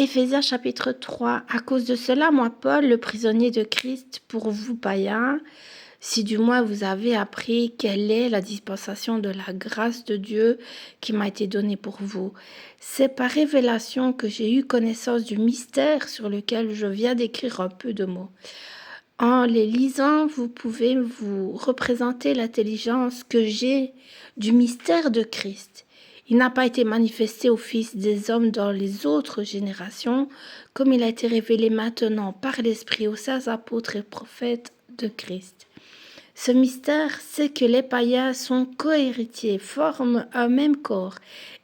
Éphésiens chapitre 3. À cause de cela, moi, Paul, le prisonnier de Christ, pour vous païens, si du moins vous avez appris quelle est la dispensation de la grâce de Dieu qui m'a été donnée pour vous. C'est par révélation que j'ai eu connaissance du mystère sur lequel je viens d'écrire un peu de mots. En les lisant, vous pouvez vous représenter l'intelligence que j'ai du mystère de Christ. Il n'a pas été manifesté aux fils des hommes dans les autres générations, comme il a été révélé maintenant par l'Esprit aux saints apôtres et prophètes de Christ. Ce mystère, c'est que les païens sont cohéritiers, forment un même corps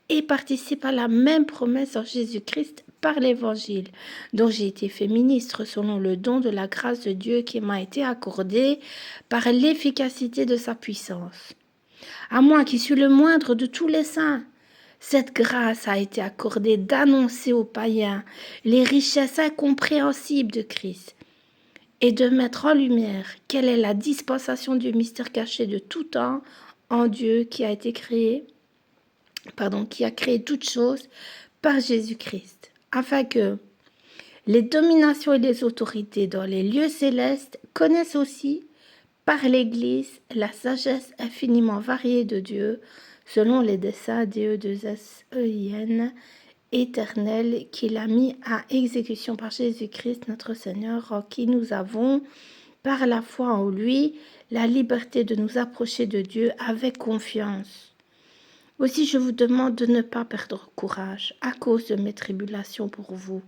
et participent à la même promesse en Jésus-Christ par l'Évangile, dont j'ai été fait ministre selon le don de la grâce de Dieu qui m'a été accordé par l'efficacité de sa puissance. À moi qui suis le moindre de tous les saints, cette grâce a été accordée d'annoncer aux païens les richesses incompréhensibles de Christ et de mettre en lumière quelle est la dispensation du mystère caché de tout temps en Dieu qui a créé toutes choses par Jésus-Christ, afin que les dominations et les autorités dans les lieux célestes connaissent aussi par l'Église la sagesse infiniment variée de Dieu, selon les desseins d'E2SEIN éternel qu'il a mis à exécution par Jésus-Christ notre Seigneur, en qui nous avons, par la foi en lui, la liberté de nous approcher de Dieu avec confiance. Aussi je vous demande de ne pas perdre courage à cause de mes tribulations pour vous.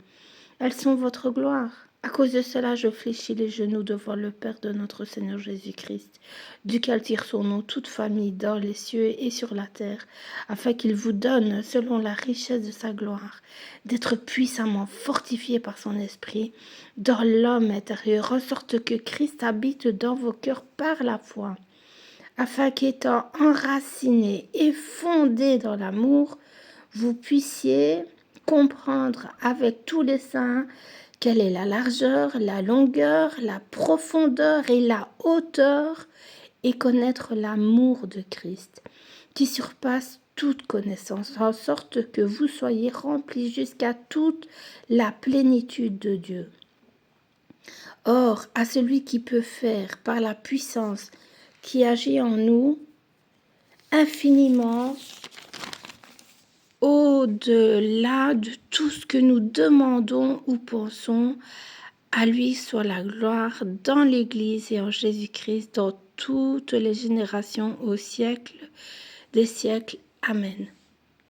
Elles sont votre gloire. À cause de cela, je fléchis les genoux devant le Père de notre Seigneur Jésus-Christ, duquel tire son nom toute famille dans les cieux et sur la terre, afin qu'il vous donne, selon la richesse de sa gloire, d'être puissamment fortifié par son esprit dans l'homme intérieur, en sorte que Christ habite dans vos cœurs par la foi, afin qu'étant enraciné et fondé dans l'amour, vous puissiez comprendre avec tous les saints quelle est la largeur, la longueur, la profondeur et la hauteur, et connaître l'amour de Christ, qui surpasse toute connaissance, en sorte que vous soyez remplis jusqu'à toute la plénitude de Dieu. Or, à celui qui peut faire, par la puissance qui agit en nous, infiniment au-delà de tout ce que nous demandons ou pensons, à lui soit la gloire dans l'Église et en Jésus-Christ dans toutes les générations au siècle des siècles. Amen.